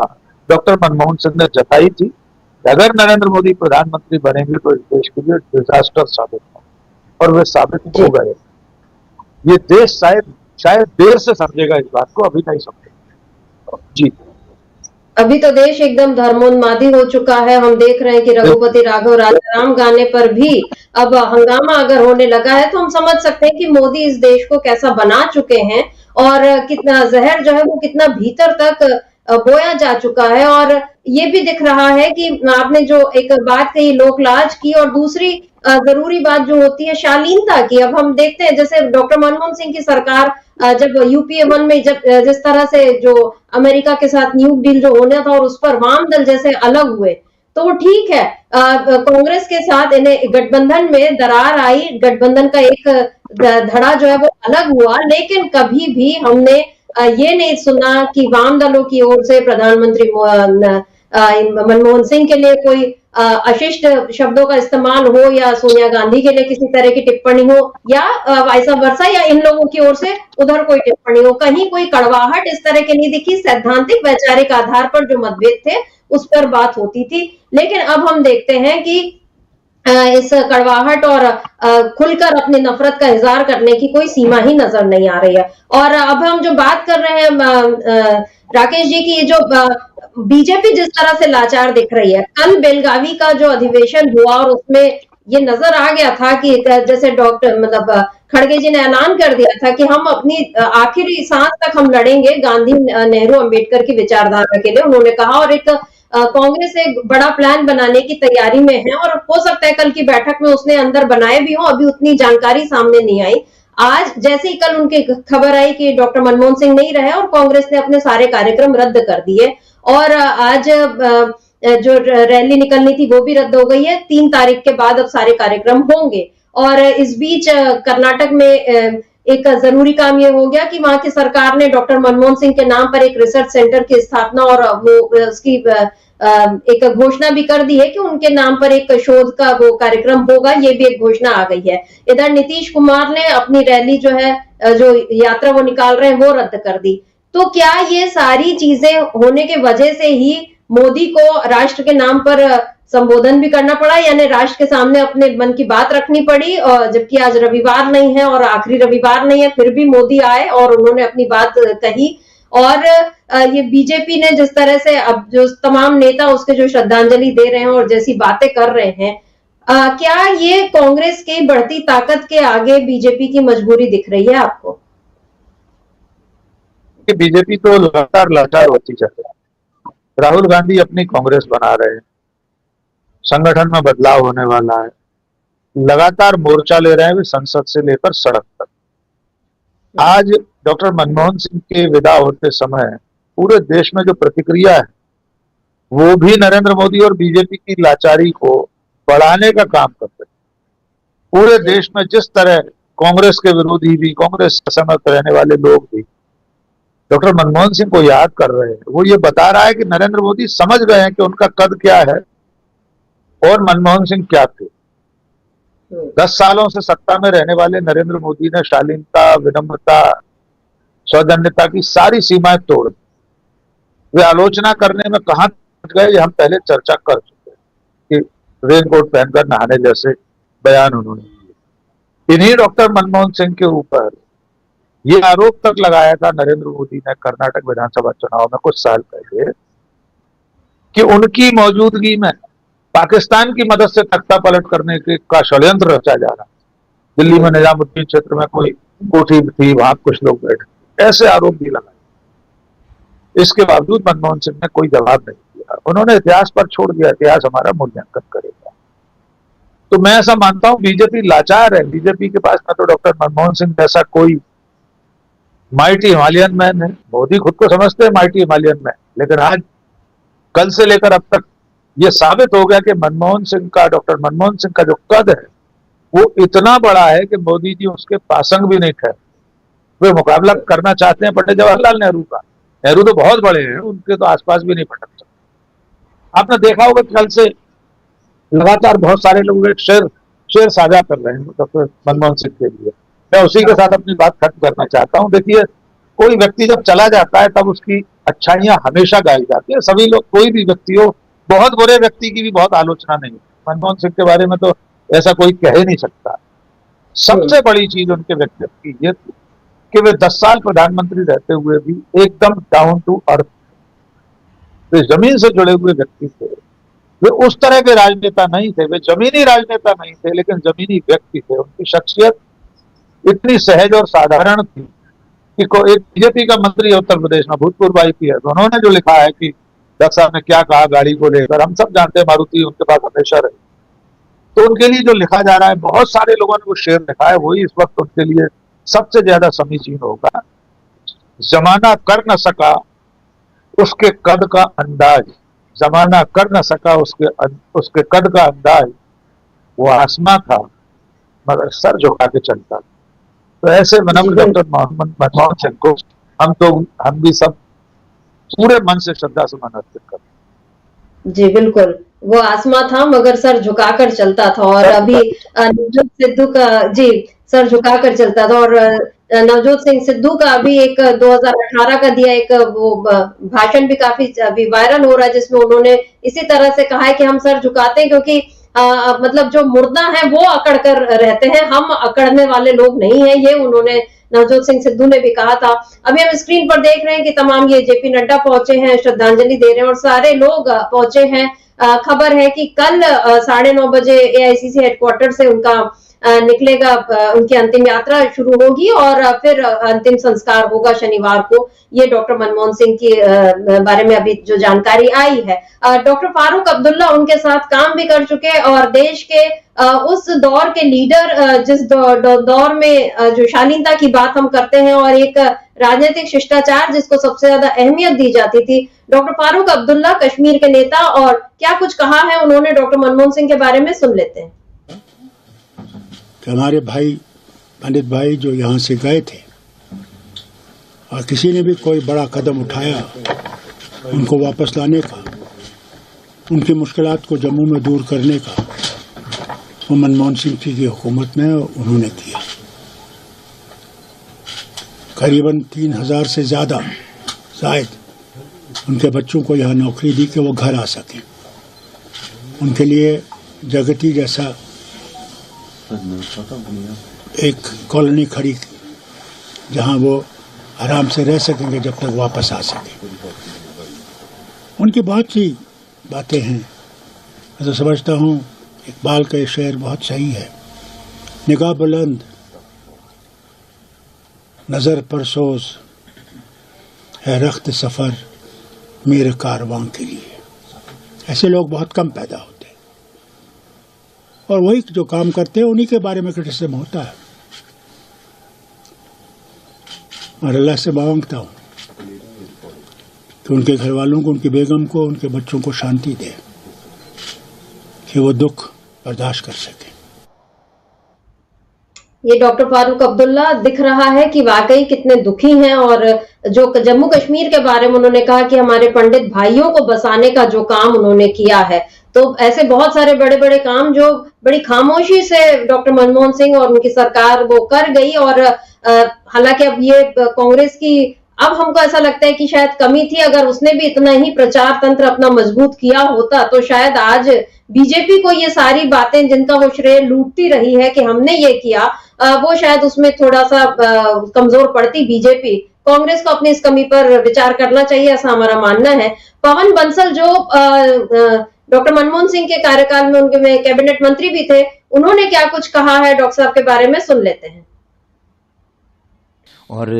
डॉक्टर मनमोहन सिंह ने जताई थी कि अगर नरेंद्र मोदी प्रधानमंत्री बनेंगे तो इस देश के लिए डिजास्टर साबित हो, और वे साबित हो गए। ये देश शायद देर से समझेगा इस बात को, अभी नहीं समझेगा जी। अभी तो देश एकदम धर्मोन्मादी हो चुका है। हम देख रहे हैं कि रघुपति राघव राजाराम गाने पर भी अब हंगामा अगर होने लगा है, तो हम समझ सकते हैं कि मोदी इस देश को कैसा बना चुके हैं और कितना जहर जो है वो कितना भीतर तक बोया जा चुका है। और ये भी दिख रहा है कि आपने जो एक बात कही लोकलाज की, और दूसरी जरूरी बात जो होती है शालीनता की। अब हम देखते हैं जैसे डॉक्टर मनमोहन सिंह की सरकार जब यूपीए 1 में जब जिस तरह से जो अमेरिका के साथ न्यूक डील जो होना था और उस पर वाम दल जैसे अलग हुए, तो वो ठीक है। कांग्रेस के साथ इन्हें गठबंधन में दरार आई, गठबंधन का एक धड़ा जो है वो अलग हुआ, लेकिन कभी भी हमने ये नहीं सुना कि वाम दलों की ओर से प्रधानमंत्री मनमोहन सिंह के लिए कोई अशिष्ट शब्दों का इस्तेमाल हो, या सोनिया गांधी के लिए किसी तरह की टिप्पणी हो, या वाइसा वर्सा, या इन लोगों की ओर से उधर कोई टिप्पणी हो। कहीं कोई कड़वाहट इस तरह की नहीं दिखी। सैद्धांतिक वैचारिक आधार पर जो मतभेद थे उस पर बात होती थी। लेकिन अब हम देखते हैं कि इस कड़वाहट और खुलकर अपनी नफरत का इजहार करने की कोई सीमा ही नजर नहीं आ रही है। और अब हम जो बात कर रहे हैं राकेश जी की, जो बीजेपी जिस तरह से लाचार दिख रही है, कल बेलगावी का जो अधिवेशन हुआ और उसमें ये नजर आ गया था कि जैसे खड़गे जी ने ऐलान कर दिया था कि हम अपनी आखिरी सांस तक हम लड़ेंगे गांधी नेहरू अंबेडकर की विचारधारा के लिए, उन्होंने कहा। और एक कांग्रेस एक बड़ा प्लान बनाने की तैयारी में है, और हो सकता है कल की बैठक में उसने अंदर बनाए भी हो, अभी उतनी जानकारी सामने नहीं आई। आज जैसे ही कल उनकी खबर आई कि डॉक्टर मनमोहन सिंह नहीं रहे और कांग्रेस ने अपने सारे कार्यक्रम रद्द कर दिए, और आज जो रैली निकलनी थी वो भी रद्द हो गई है। 3 तारीख के बाद अब सारे कार्यक्रम होंगे। और इस बीच कर्नाटक में एक जरूरी काम ये हो गया कि वहां की सरकार ने डॉक्टर मनमोहन सिंह के नाम पर एक रिसर्च सेंटर की स्थापना और वो उसकी एक घोषणा भी कर दी है कि उनके नाम पर एक शोध का वो कार्यक्रम होगा। ये भी एक घोषणा आ गई है। इधर नीतीश कुमार ने अपनी रैली जो है, जो यात्रा वो निकाल रहे हैं, वो रद्द कर दी। तो क्या ये सारी चीजें होने के वजह से ही मोदी को राष्ट्र के नाम पर संबोधन भी करना पड़ा, यानी राष्ट्र के सामने अपने मन की बात रखनी पड़ी, और जबकि आज रविवार नहीं है और आखिरी रविवार नहीं है, फिर भी मोदी आए और उन्होंने अपनी बात कही। और ये बीजेपी ने जिस तरह से अब जो तमाम नेता उसके जो श्रद्धांजलि दे रहे हैं और जैसी बातें कर रहे हैं, क्या ये कांग्रेस की बढ़ती ताकत के आगे बीजेपी की मजबूरी दिख रही है आपको? बीजेपी तो लगातार लाचार होती जा रही है। राहुल गांधी अपनी कांग्रेस बना रहे हैं, संगठन में बदलाव होने वाला है, लगातार मोर्चा ले रहे हैं संसद से लेकर सड़क तक। आज डॉक्टर मनमोहन सिंह के विदा होते समय पूरे देश में जो प्रतिक्रिया है वो भी नरेंद्र मोदी और बीजेपी की लाचारी को बढ़ाने का काम करते हैं। पूरे देश में जिस तरह कांग्रेस के विरोधी भी, कांग्रेस से समर्थ रहने वाले लोग भी डॉक्टर मनमोहन सिंह को याद कर रहे हैं, वो ये बता रहा है कि नरेंद्र मोदी समझ गए हैं कि उनका कद क्या है और मनमोहन सिंह क्या थे। 10 सालों से सत्ता में रहने वाले नरेंद्र मोदी ने शालीनता, विनम्रता, सौजन्यता की सारी सीमाएं तोड़ दी। वे आलोचना करने में कहां पहुंच गए, ये हम पहले चर्चा कर चुके हैं कि रेनकोट पहनकर नहाने जैसे बयान उन्होंने दिए। इन्हीं डॉक्टर मनमोहन सिंह के ऊपर ये आरोप तक लगाया था नरेंद्र मोदी ने कर्नाटक विधानसभा चुनाव में कुछ साल पहले कि उनकी मौजूदगी में पाकिस्तान की मदद से तख्ता पलट करने का षड्यंत्र रचा जा रहा है। दिल्ली में निजामुद्दीन क्षेत्र में कोई कोठी थी, वहां कुछ लोग बैठे, ऐसे आरोप भी लगाए। इसके बावजूद मनमोहन सिंह ने कोई जवाब नहीं दिया। उन्होंने इतिहास पर छोड़ दिया, इतिहास हमारा मूल्यांकन करेगा। तो मैं ऐसा मानता हूं बीजेपी लाचार है। बीजेपी के पास न तो डॉक्टर मनमोहन सिंह जैसा कोई माइटी हिमालयन मैन है, मोदी खुद को समझते हैं माइटी हिमालयन मैन, लेकिन आज कल से लेकर अब तक ये साबित हो गया कि डॉक्टर मनमोहन सिंह का जो कद है वो इतना बड़ा है कि मोदी जी उसके पासंग भी नहीं ठहरे। वे मुकाबला करना चाहते हैं पंडित जवाहरलाल नेहरू का। नेहरू तो बहुत बड़े हैं, उनके तो आसपास भी नहीं पटक सकते। आपने देखा होगा कल से लगातार बहुत सारे लोग एक शेर साझा कर रहे हैं डॉक्टर मनमोहन सिंह के लिए। मैं उसी के साथ अपनी बात खत्म करना चाहता हूं। देखिए, कोई व्यक्ति जब चला जाता है तब उसकी अच्छाइयां हमेशा गाई जाती है। सभी लोग, कोई भी व्यक्ति हो, बहुत बुरे व्यक्ति की भी बहुत आलोचना नहीं है। मनमोहन सिंह के बारे में तो ऐसा कोई कह ही नहीं सकता। सबसे बड़ी चीज उनके व्यक्तित्व की ये थी कि वे 10 साल प्रधानमंत्री रहते हुए भी एकदम डाउन टू अर्थ, वे जमीन से जुड़े हुए व्यक्ति थे। वे उस तरह के राजनेता नहीं थे, वे जमीनी राजनेता नहीं थे, लेकिन जमीनी व्यक्ति थे। उनकी शख्सियत इतनी सहज और साधारण थी कि एक बीजेपी का मंत्री उत्तर प्रदेश में, भूतपूर्व IPS, उन्होंने जो लिखा है कि डॉक्टर साहब ने क्या कहा गाड़ी को लेकर, हम सब जानते हैं मारुति उनके पास हमेशा रही। तो उनके लिए जो लिखा जा रहा है, बहुत सारे लोगों ने वो शेर लिखा है, वही इस वक्त उनके लिए सबसे ज्यादा समीचीन होगा। जमाना कर न सका उसके कद का अंदाज, जमाना कर न सका उसके कद का अंदाज, वो आसमां था मगर सर झुका के चलता। तो ऐसे विनम्र डॉक्टर मनमोहन सिंह को हम भी सब पूरे मन से श्रद्धा सुमन अर्पित करते हैं। जी बिल्कुल, वो आसमां था मगर सर झुकाकर चलता था। और अभी नवजोत सिद्धू का, जी, सर झुकाकर चलता था। और नवजोत सिंह सिद्धू का अभी एक 2018 का दिया एक वो भाषण भी काफी अभी वायरल हो रहा है, जिसमें उन्होंने इसी तरह से कहा है कि हम सर झुकाते हैं क्योंकि मतलब जो मुर्दा है वो अकड़ कर रहते हैं, हम अकड़ने वाले लोग नहीं है। ये उन्होंने नवजोत सिंह सिद्धू ने भी कहा था। अभी हम स्क्रीन पर देख रहे हैं कि तमाम ये JP नड्डा पहुंचे हैं, श्रद्धांजलि दे रहे हैं और सारे लोग पहुंचे हैं। खबर है कि कल 9:30 बजे AICC हेडक्वार्टर से उनका निकलेगा, उनकी अंतिम यात्रा शुरू होगी और फिर अंतिम संस्कार होगा शनिवार को। ये डॉक्टर मनमोहन सिंह के बारे में अभी जो जानकारी आई है। डॉक्टर फारूक अब्दुल्ला उनके साथ काम भी कर चुके और देश के उस दौर के लीडर, जिस दौर में जो शालीनता की बात हम करते हैं और एक राजनीतिक शिष्टाचार जिसको सबसे ज्यादा अहमियत दी जाती थी, डॉक्टर फारूक अब्दुल्ला कश्मीर के नेता, और क्या कुछ कहा है उन्होंने डॉक्टर मनमोहन सिंह के बारे में, सुन लेते हैं। कि हमारे भाई पंडित भाई जो यहाँ से गए थे और किसी ने भी कोई बड़ा कदम उठाया उनको वापस लाने का, उनकी मुश्किलात को जम्मू में दूर करने का, वो मनमोहन सिंह जी की हुकूमत में उन्होंने किया। करीबन 3000 से ज़्यादा शायद उनके बच्चों को यहाँ नौकरी दी कि वो घर आ सकें। उनके लिए जगती जैसा एक कॉलोनी खड़ी जहाँ वो आराम से रह सकेंगे जब तक वापस आ सकें। उनकी बहुत सी बातें हैं। मैं तो समझता हूँ इकबाल का शेर बहुत सही है, निगाह बुलंद नज़र परसोज है रख्त सफ़र मेरे कारवां के लिए। ऐसे लोग बहुत कम पैदा होते हैं और वही जो काम करते हैं उन्हीं के बारे में क्रिटिसिज्म होता है। और अल्लाह से मांगता हूँ कि उनके घर वालों को, उनकी बेगम को, उनके बच्चों को शांति दे, कि वो दुख बर्दाश्त कर सके। ये डॉक्टर फारूक अब्दुल्ला दिख रहा है कि वाकई कितने दुखी हैं। और जो जम्मू कश्मीर के बारे में उन्होंने कहा कि हमारे पंडित भाइयों को बसाने का जो काम उन्होंने किया है, तो ऐसे बहुत सारे बड़े बड़े काम जो बड़ी खामोशी से डॉक्टर मनमोहन सिंह और उनकी सरकार वो कर गई। और हालांकि अब ये कांग्रेस की, अब हमको ऐसा लगता है कि शायद कमी थी। अगर उसने भी इतना ही प्रचार तंत्र अपना मजबूत किया होता तो शायद आज बीजेपी को ये सारी बातें जिनका वो श्रेय लूटती रही है कि हमने ये किया, वो शायद उसमें थोड़ा सा कमजोर पड़ती बीजेपी। कांग्रेस को अपनी इस कमी पर विचार करना चाहिए, ऐसा हमारा मानना है। पवन बंसल जो डॉक्टर मनमोहन सिंह के कार्यकाल में उनके में कैबिनेट मंत्री भी थे, उन्होंने क्या कुछ कहा है डॉक्टर साहब के बारे में, सुन लेते हैं। और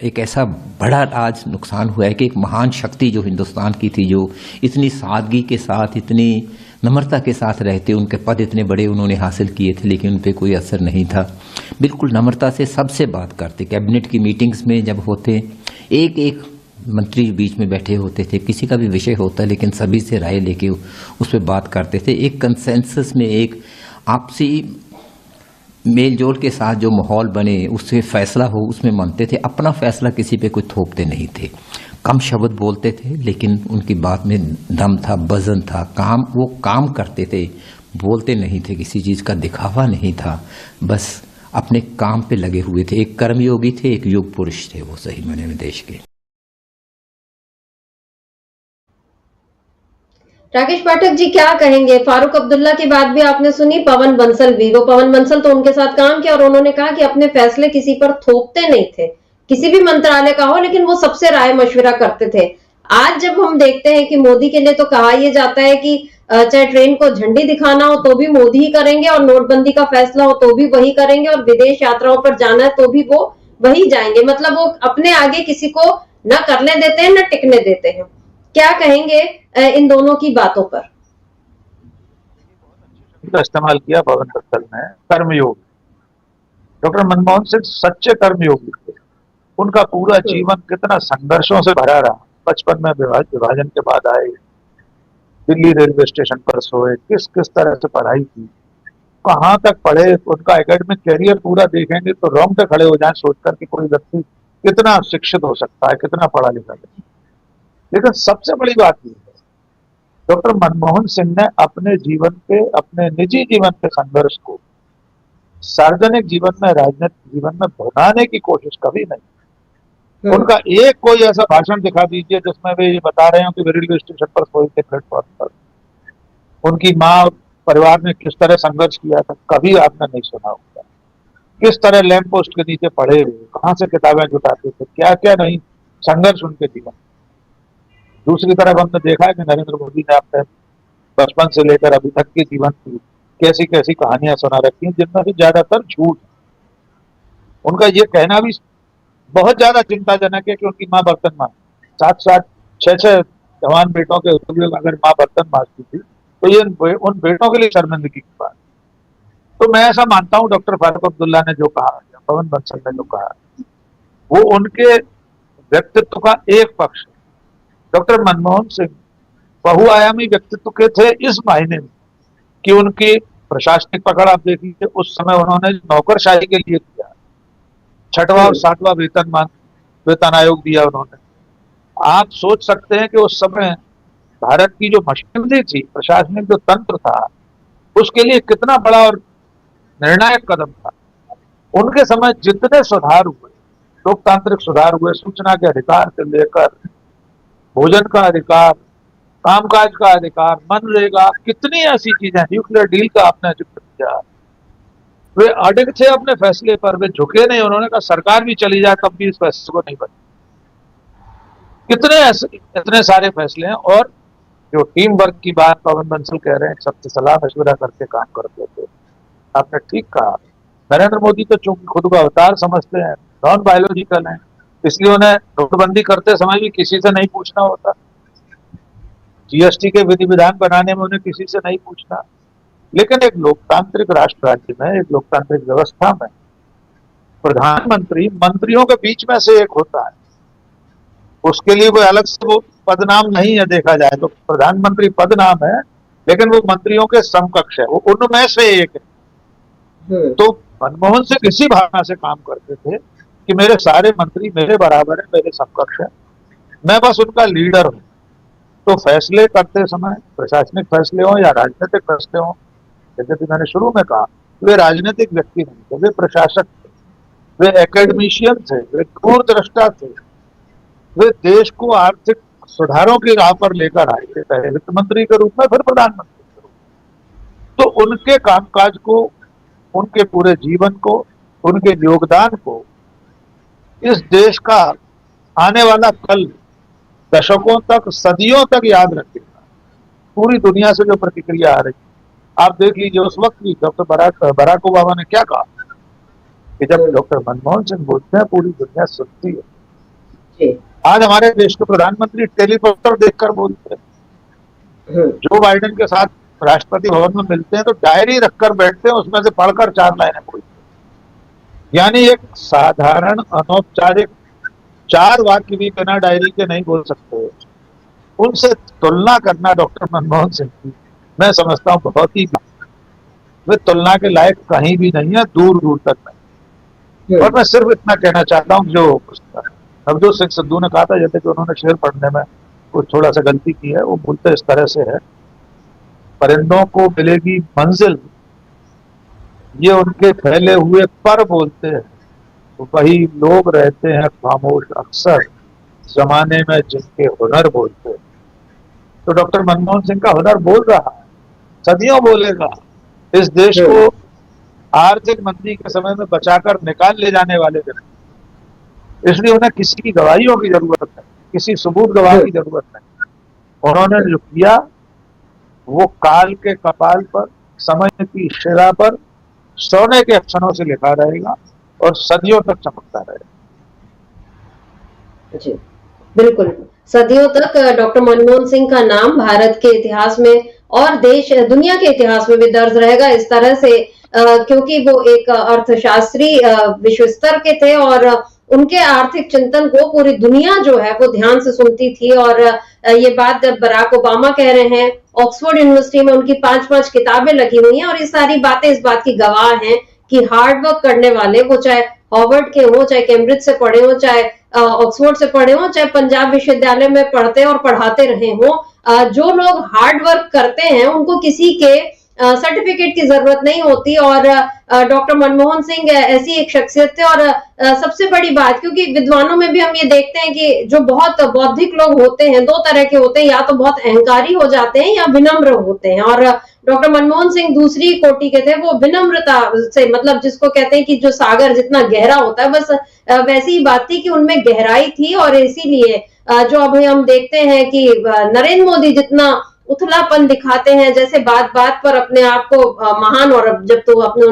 एक ऐसा बड़ा आज नुकसान हुआ है कि एक महान शक्ति जो हिंदुस्तान की थी, जो इतनी सादगी के साथ, इतनी नम्रता के साथ रहते, उनके पद इतने बड़े उन्होंने हासिल किए थे लेकिन उन पर कोई असर नहीं था। बिल्कुल नम्रता से सबसे बात करते, कैबिनेट की मीटिंग्स में जब होते एक एक मंत्री बीच में बैठे होते थे, किसी का भी विषय होता लेकिन सभी से राय लेके उस पर बात करते थे। एक कंसेंसस में, एक आपसी मेल जोल के साथ जो माहौल बने, उससे फैसला हो उसमें मानते थे। अपना फैसला किसी पे कोई थोपते नहीं थे। कम शब्द बोलते थे लेकिन उनकी बात में दम था, वजन था। वो काम करते थे, बोलते नहीं थे, किसी चीज़ का दिखावा नहीं था, बस अपने काम पे लगे हुए थे। एक कर्मयोगी थे, एक युग पुरुष थे वो, सही मायने में देश के। राकेश पाठक जी क्या कहेंगे? फारूक अब्दुल्ला की बात भी आपने सुनी, पवन बंसल भी, वो पवन बंसल तो उनके साथ काम किया और उन्होंने कहा कि अपने फैसले किसी पर थोपते नहीं थे, किसी भी मंत्रालय का हो, लेकिन वो सबसे राय मशविरा करते थे। आज जब हम देखते हैं कि मोदी के लिए तो कहा यह जाता है कि चाहे ट्रेन को झंडी दिखाना हो तो भी मोदी ही करेंगे, और नोटबंदी का फैसला हो तो भी वही करेंगे, और विदेश यात्राओं पर जाना है तो भी वो वही जाएंगे। मतलब वो अपने आगे किसी को न करने देते हैं न टिकने देते हैं। क्या कहेंगे इन दोनों की बातों पर? का इस्तेमाल किया पवन बंसल ने, कर्मयोगी। डॉक्टर मनमोहन सिंह सच्चे कर्मयोगी थे। उनका पूरा जीवन कितना संघर्षों से भरा रहा। बचपन में विभाजन के बाद आए, दिल्ली रेलवे स्टेशन पर सोए, किस किस तरह से पढ़ाई की, कहाँ तक पढ़े। उनका एकेडमिक कैरियर पूरा देखेंगे तो रोंगटे खड़े हो जाए सोचकर कि कोई व्यक्ति कितना शिक्षित हो सकता है, कितना पढ़ा लिखा है। लेकिन सबसे बड़ी बात यह है, डॉक्टर मनमोहन सिंह ने अपने जीवन के, अपने निजी जीवन के संघर्ष को सार्वजनिक जीवन में, राजनीतिक जीवन में भुनाने की कोशिश कभी नहीं। उनका एक कोई ऐसा भाषण दिखा दीजिए जिसमें वे ये बता रहे हो कि वे रेलवे स्टेशन पर सोए थे, प्लेटफॉर्म पर उनकी माँ परिवार ने किस तरह संघर्ष किया था, कभी आपने नहीं सुना होगा। किस तरह लैंप पोस्ट के नीचे पड़े हुए, कहाँ से किताबें जुटाते थे, क्या क्या नहीं संघर्ष उनके जीवन। दूसरी तरफ हमने देखा है कि नरेंद्र मोदी ने अपने बचपन से लेकर अभी तक के जीवन की कैसी कैसी कहानियां सुना रखी हैं, जिनमें से ज्यादातर झूठ। उनका ये कहना भी बहुत ज्यादा चिंताजनक है कि उनकी माँ बर्तन माँ, 7-7, 6-6 जवान बेटों के अगर माँ बर्तन मांजती थी तो ये उन बेटों के लिए शर्मिंदगी की बात। तो मैं ऐसा मानता हूँ डॉक्टर फारूक अब्दुल्ला ने जो कहा, पवन बंसल ने जो कहा, वो उनके व्यक्तित्व का एक पक्ष। डॉक्टर मनमोहन सिंह बहुआयामी व्यक्तित्व के थे इस मायने में कि उनकी प्रशासनिक पकड़ आप देखिए, उस समय उन्होंने नौकरशाही के लिए किया, 6वां और 7वां वेतन आयोग दिया उन्होंने। आप सोच सकते हैं कि उस समय भारत की जो मशीनरी थी, प्रशासनिक जो तंत्र था, उसके लिए कितना बड़ा और निर्णायक कदम था। उनके समय जितने सुधार हुए, लोकतांत्रिक सुधार हुए, सूचना के अधिकार से लेकर भोजन का अधिकार, कामकाज का अधिकार, मनरेगा, कितनी ऐसी चीजें, न्यूक्लियर डील का आपने जिक्र किया। वे अडिग थे अपने फैसले पर, वे झुके नहीं। उन्होंने कहा सरकार भी चली जाए तब भी इस फैसले को नहीं बदले। कितने ऐसे इतने सारे फैसले हैं। और जो टीम वर्क की बात पवन बंसल कह रहे हैं, सबसे सलाह मशवरा करके काम करते थे, आपने ठीक कहा। नरेंद्र मोदी तो चूंकि खुद को अवतार समझते हैं, नॉन बायोलॉजिकल हैं, इसलिए उन्हें नोटबंदी करते समय भी किसी से नहीं पूछना होता। जीएसटी के विधि विधान बनाने में उन्हें किसी से नहीं पूछना। लेकिन एक लोकतांत्रिक राष्ट्र राज्य में, एक लोकतांत्रिक व्यवस्था में प्रधानमंत्री मंत्रियों के बीच में से एक होता है, उसके लिए कोई अलग से वो पदनाम नहीं है। देखा जाए तो प्रधानमंत्री पदनाम है, लेकिन वो मंत्रियों के समकक्ष है, वो उनमें से एक है। तो मनमोहन सिंह इसी भावना से काम करते थे कि मेरे सारे मंत्री मेरे बराबर है, मेरे समकक्ष है, मैं बस उनका लीडर हूं। तो फैसले करते समय, प्रशासनिक फैसले हो या राजनीतिक फैसले हो, जैसे कि मैंने शुरू में कहा, वे राजनीतिक व्यक्ति नहीं थे, वे प्रशासक थे, वे एकेडमिशियन थे, वे दूरदृष्टा थे, वे देश को आर्थिक सुधारों की राह पर लेकर आए थे, पहले वित्त मंत्री के रूप में, फिर प्रधानमंत्री के रूप में। तो उनके कामकाज को, उनके पूरे जीवन को, उनके योगदान को इस देश का आने वाला कल दशकों तक, सदियों तक याद रखेगा। पूरी दुनिया से जो प्रतिक्रिया आ रही है, आप देख लीजिए उस वक्त भी डॉक्टर बराक ओबामा ने क्या कहा कि जब डॉक्टर मनमोहन सिंह बोलते हैं पूरी दुनिया सुनती है। आज हमारे देश के प्रधानमंत्री टेलीप्रॉम्प्टर देखकर बोलते हैं। जो बाइडेन के साथ राष्ट्रपति भवन में मिलते हैं तो डायरी रखकर बैठते हैं, उसमें से पढ़कर 4 लाइनें बोलते हैं। यानी एक साधारण अनौपचारिक 4 वाक्य भी बिना डायरी के नहीं बोल सकते। उनसे तुलना करना डॉक्टर मनमोहन सिंह की, मैं समझता हूँ बहुत ही, वे तुलना के लायक कहीं भी नहीं है, दूर दूर तक नहीं। और मैं सिर्फ इतना कहना चाहता हूँ, जो नवजोत सिंह सिद्धू ने कहा था, जैसे कि उन्होंने शेर पढ़ने में कुछ थोड़ा सा गलती की है, वो बोलते इस तरह से है, परिंदों को मिलेगी मंजिल, ये उनके फैले हुए पर बोलते हैं, वही लोग रहते हैं खामोश अक्सर, जमाने में जिनके हुनर बोलते हैं। तो डॉक्टर मनमोहन सिंह का हुनर बोल रहा है, सदियों बोलेगा। इस देश को आर्थिक मंदी के समय में बचाकर निकाल ले जाने वाले व्यक्ति, इसलिए उन्हें किसी की गवाहियों की जरूरत नहीं, किसी सबूत गवाह की जरूरत नहीं। उन्होंने जो किया वो काल के कपाल पर, समय की शिरा पर सोने के अक्षरों से लिखा रहेगा और सदियों तक चमकता रहेगा। जी बिल्कुल, सदियों तक डॉक्टर मनमोहन सिंह का नाम भारत के इतिहास में और देश दुनिया के इतिहास में भी दर्ज रहेगा इस तरह से, क्योंकि वो एक अर्थशास्त्री विश्व स्तर के थे और उनके आर्थिक चिंतन को पूरी दुनिया जो है वो ध्यान से सुनती थी। और ये बात जब बराक ओबामा कह रहे हैं, ऑक्सफोर्ड यूनिवर्सिटी में उनकी 5-5 किताबें लगी हुई हैं और ये सारी बातें इस बात की गवाह हैं कि हार्ड वर्क करने वाले, वो चाहे हार्वर्ड के हो, चाहे कैम्ब्रिज से पढ़े हो, चाहे ऑक्सफोर्ड से पढ़े हो, चाहे पंजाब विश्वविद्यालय में पढ़ते और पढ़ाते रहे हो, जो लोग हार्ड वर्क करते हैं उनको किसी के सर्टिफिकेट की जरूरत नहीं होती। और डॉक्टर मनमोहन सिंह ऐसी एक शख्सियत थे। और सबसे बड़ी बात, क्योंकि विद्वानों में भी हम ये देखते हैं कि जो बहुत बौद्धिक लोग होते हैं, 2 तरह के होते हैं, या तो बहुत अहंकारी हो जाते हैं या विनम्र होते हैं। और डॉक्टर मनमोहन सिंह दूसरी कोटि के थे, वो विनम्रता से, मतलब जिसको कहते हैं कि जो सागर जितना गहरा होता है, बस वैसी ही बात थी कि उनमें गहराई थी। और इसीलिए जो अभी हम देखते हैं कि नरेंद्र मोदी जितना उथलापन दिखाते हैं, जैसे बात बात पर अपने आप को महान, और जब तो अपने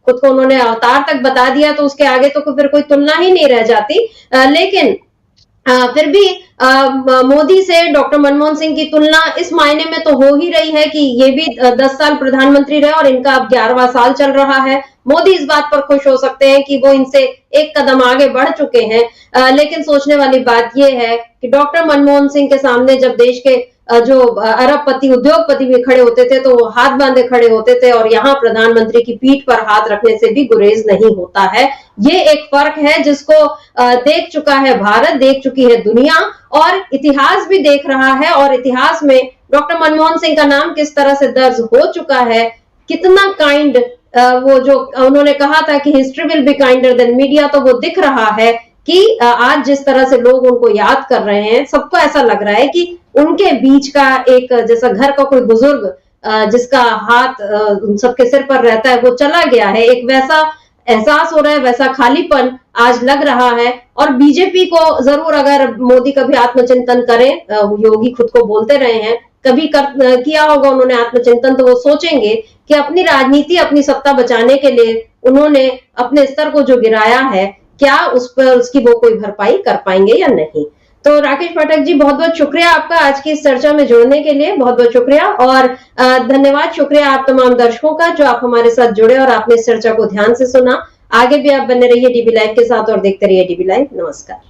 खुद को उन्होंने अवतार तक बता दिया तो उसके आगे तो फिर कोई तुलना ही नहीं रह जाती। लेकिन फिर भी मोदी से डॉक्टर मनमोहन सिंह की तुलना इस मायने में तो हो ही रही है कि ये भी 10 साल प्रधानमंत्री रहे और इनका अब 11वां साल चल रहा है। मोदी इस बात पर खुश हो सकते हैं कि वो इनसे एक कदम आगे बढ़ चुके हैं। लेकिन सोचने वाली बात यह है कि डॉक्टर मनमोहन सिंह के सामने जब देश के जो अरबपति, उद्योगपति भी खड़े होते थे तो वो हाथ बांधे खड़े होते थे, और यहाँ प्रधानमंत्री की पीठ पर हाथ रखने से भी गुरेज नहीं होता है। ये एक फर्क है जिसको देख चुका है भारत, देख चुकी है दुनिया, और इतिहास भी देख रहा है। और इतिहास में डॉक्टर मनमोहन सिंह का नाम किस तरह से दर्ज हो चुका है, कितना काइंड, वो जो उन्होंने कहा था कि history will be kinder than media, तो वो दिख रहा है कि आज जिस तरह से लोग उनको याद कर रहे हैं, सबको ऐसा लग रहा है कि उनके बीच का एक, जैसा घर का कोई बुजुर्ग जिसका हाथ उन सबके सिर पर रहता है, वो चला गया है, एक वैसा एहसास हो रहा है, वैसा खालीपन आज लग रहा है। और बीजेपी को जरूर, अगर मोदी कभी आत्मचिंतन करें, योगी खुद को बोलते रहे हैं, कभी किया होगा उन्होंने आत्मचिंतन, तो वो सोचेंगे कि अपनी राजनीति, अपनी सत्ता बचाने के लिए उन्होंने अपने स्तर को जो गिराया है, क्या उस पर उसकी वो कोई भरपाई कर पाएंगे या नहीं। तो राकेश पाठक जी, बहुत बहुत शुक्रिया आपका आज की इस चर्चा में जुड़ने के लिए, बहुत बहुत शुक्रिया। और धन्यवाद, शुक्रिया आप तमाम दर्शकों का जो आप हमारे साथ जुड़े और आपने इस चर्चा को ध्यान से सुना। आगे भी आप बने रहिए डीबी लाइव के साथ और देखते रहिए डीबी लाइव। नमस्कार।